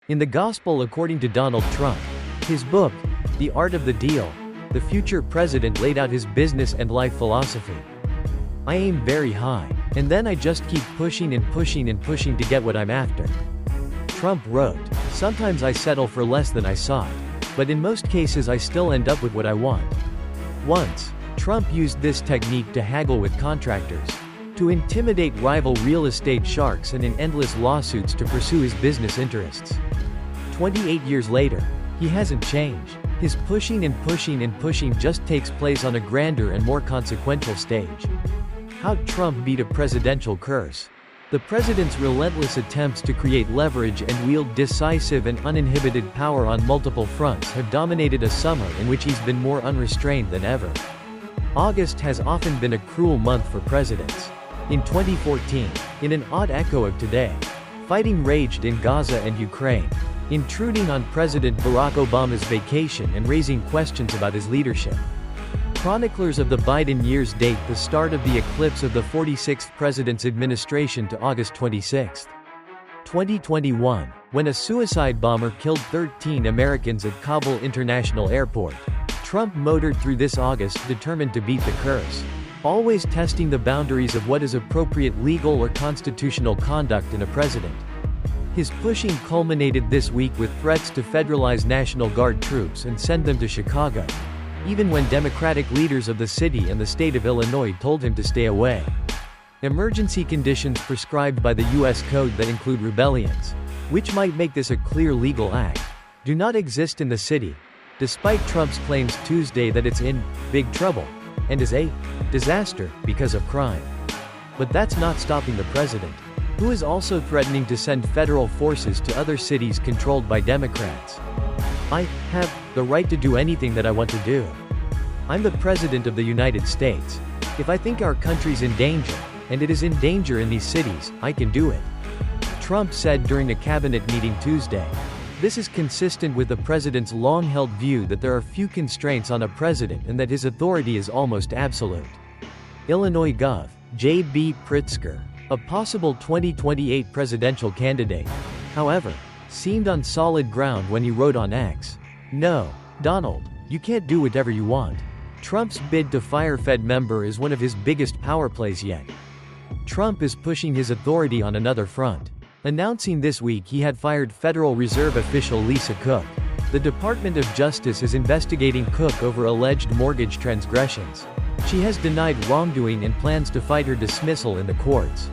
In the Gospel according to Donald Trump, his book, The Art of the Deal, the future president laid out his business and life philosophy. I aim very high, and then I just keep pushing and pushing and pushing to get what I'm after. Trump wrote, sometimes I settle for less than I sought, but in most cases I still end up with what I want. Once, Trump used this technique to haggle with contractors, to intimidate rival real estate sharks and in endless lawsuits to pursue his business interests. 28 years later, he hasn't changed. His pushing and pushing and pushing just takes place on a grander and more consequential stage. How Trump beat a presidential curse. The president's relentless attempts to create leverage and wield decisive and uninhibited power on multiple fronts have dominated a summer in which he's been more unrestrained than ever. August has often been a cruel month for presidents. In 2014, in an odd echo of today, fighting raged in Gaza and Ukraine, intruding on President Barack Obama's vacation and raising questions about his leadership. Chroniclers of the Biden years date the start of the eclipse of the 46th president's administration to August 26, 2021, when a suicide bomber killed 13 Americans at Kabul International Airport. Trump motored through this August determined to beat the curse, always testing the boundaries of what is appropriate legal or constitutional conduct in a president. His pushing culminated this week with threats to federalize National Guard troops and send them to Chicago, even when Democratic leaders of the city and the state of Illinois told him to stay away. Emergency conditions prescribed by the U.S. Code that include rebellions, which might make this a clear legal act, do not exist in the city, despite Trump's claims Tuesday that it's in big trouble and is a disaster because of crime. But that's not stopping the president, who is also threatening to send federal forces to other cities controlled by Democrats. I have the right to do anything that I want to do. I'm the President of the United States. If I think our country's in danger, and it is in danger in these cities, I can do it. Trump said during a cabinet meeting Tuesday. This is consistent with the president's long-held view that there are few constraints on a president and that his authority is almost absolute. Illinois Gov. J.B. Pritzker, a possible 2028 presidential candidate, however, seemed on solid ground when he wrote on X, "No, Donald, you can't do whatever you want." Trump's bid to fire Fed member is one of his biggest power plays yet. Trump is pushing his authority on another front, announcing this week he had fired Federal Reserve official Lisa Cook. The Department of Justice is investigating Cook over alleged mortgage transgressions. She has denied wrongdoing and plans to fight her dismissal in the courts.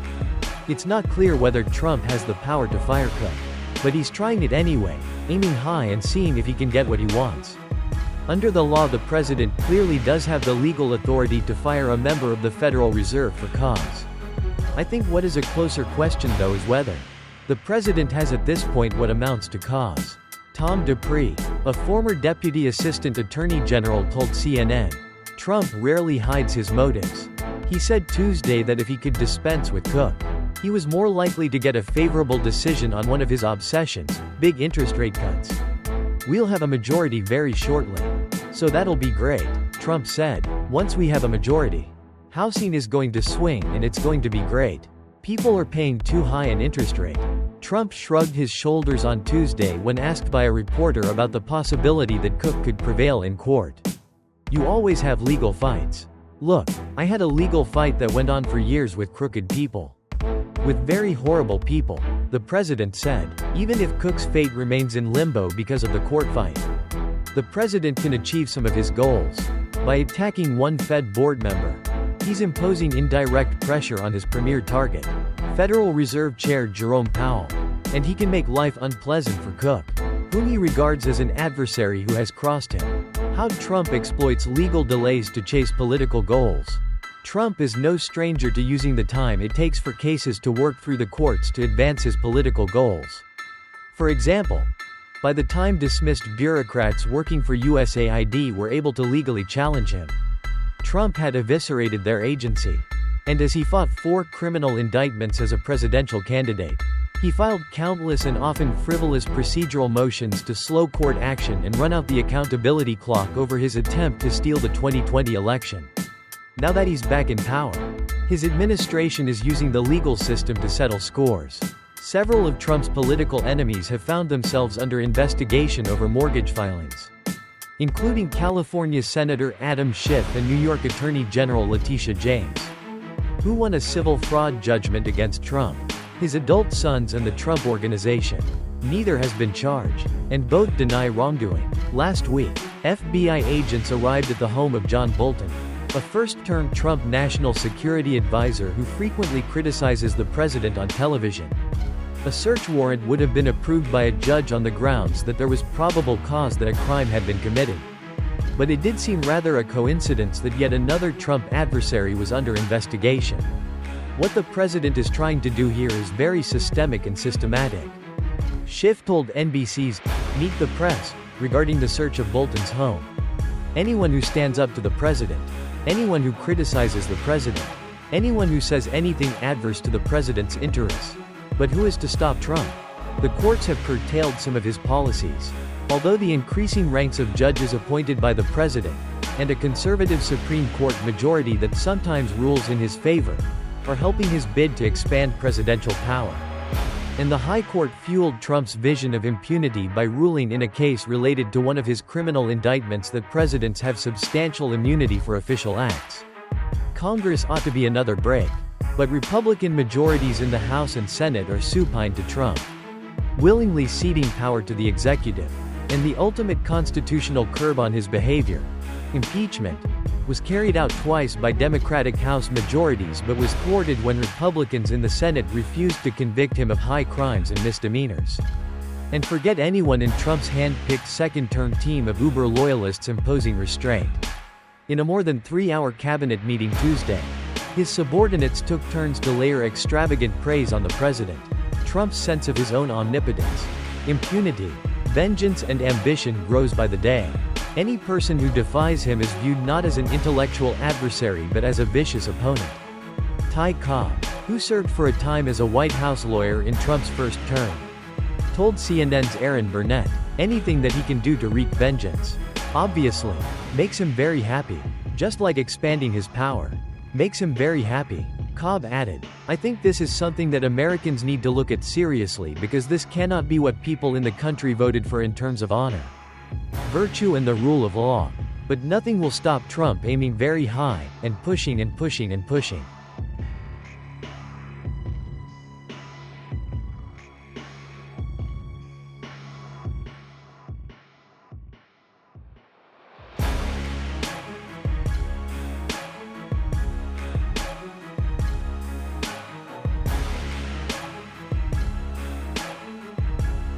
It's not clear whether Trump has the power to fire Cook, but he's trying it anyway, aiming high and seeing if he can get what he wants. Under the law, the president clearly does have the legal authority to fire a member of the Federal Reserve for cause. I think what is a closer question though is whether the president has at this point what amounts to cause. Tom Dupree, a former deputy assistant attorney general, told CNN, Trump rarely hides his motives. He said Tuesday that if he could dispense with Cook, he was more likely to get a favorable decision on one of his obsessions, big interest rate cuts. "We'll have a majority very shortly. So that'll be great," Trump said. "Once we have a majority, housing is going to swing and it's going to be great. People are paying too high an interest rate." Trump shrugged his shoulders on Tuesday when asked by a reporter about the possibility that Cook could prevail in court. "You always have legal fights. Look, I had a legal fight that went on for years with crooked people. With very horrible people," the president said, even if Cook's fate remains in limbo because of the court fight. The president can achieve some of his goals by attacking one Fed board member. He's imposing indirect pressure on his premier target, Federal Reserve Chair Jerome Powell, and he can make life unpleasant for Cook, whom he regards as an adversary who has crossed him. How Trump exploits legal delays to chase political goals. Trump is no stranger to using the time it takes for cases to work through the courts to advance his political goals. For example, by the time dismissed bureaucrats working for USAID were able to legally challenge him, Trump had eviscerated their agency. And as he fought 4 criminal indictments as a presidential candidate, he filed countless and often frivolous procedural motions to slow court action and run out the accountability clock over his attempt to steal the 2020 election. Now that he's back in power, his administration is using the legal system to settle scores. Several of Trump's political enemies have found themselves under investigation over mortgage filings, including California Senator Adam Schiff and New York Attorney General Letitia James, who won a civil fraud judgment against Trump, his adult sons and the Trump Organization. Neither has been charged, and both deny wrongdoing. Last week, FBI agents arrived at the home of John Bolton, a first-term Trump national security advisor who frequently criticizes the president on television. A search warrant would have been approved by a judge on the grounds that there was probable cause that a crime had been committed. But it did seem rather a coincidence that yet another Trump adversary was under investigation. What the president is trying to do here is very systemic and systematic. Schiff told NBC's Meet the Press regarding the search of Bolton's home. Anyone who stands up to the president, anyone who criticizes the president, anyone who says anything adverse to the president's interests. But who is to stop Trump? The courts have curtailed some of his policies. Although the increasing ranks of judges appointed by the president, and a conservative Supreme Court majority that sometimes rules in his favor, are helping his bid to expand presidential power. And the High Court fueled Trump's vision of impunity by ruling in a case related to one of his criminal indictments that presidents have substantial immunity for official acts. Congress ought to be another break. But Republican majorities in the House and Senate are supine to Trump, willingly ceding power to the executive. And the ultimate constitutional curb on his behavior, impeachment, was carried out twice by Democratic House majorities but was thwarted when Republicans in the Senate refused to convict him of high crimes and misdemeanors. And forget anyone in Trump's hand-picked second-term team of uber loyalists imposing restraint. In a more than 3-hour cabinet meeting Tuesday, his subordinates took turns to layer extravagant praise on the president. Trump's sense of his own omnipotence, impunity, vengeance and ambition grows by the day. Any person who defies him is viewed not as an intellectual adversary but as a vicious opponent. Ty Cobb, who served for a time as a White House lawyer in Trump's first term, told CNN's Aaron Burnett, anything that he can do to wreak vengeance, obviously, makes him very happy, just like expanding his power, makes him very happy. Cobb added, I think this is something that Americans need to look at seriously because this cannot be what people in the country voted for in terms of honor, virtue and the rule of law. But nothing will stop Trump aiming very high, and pushing and pushing and pushing.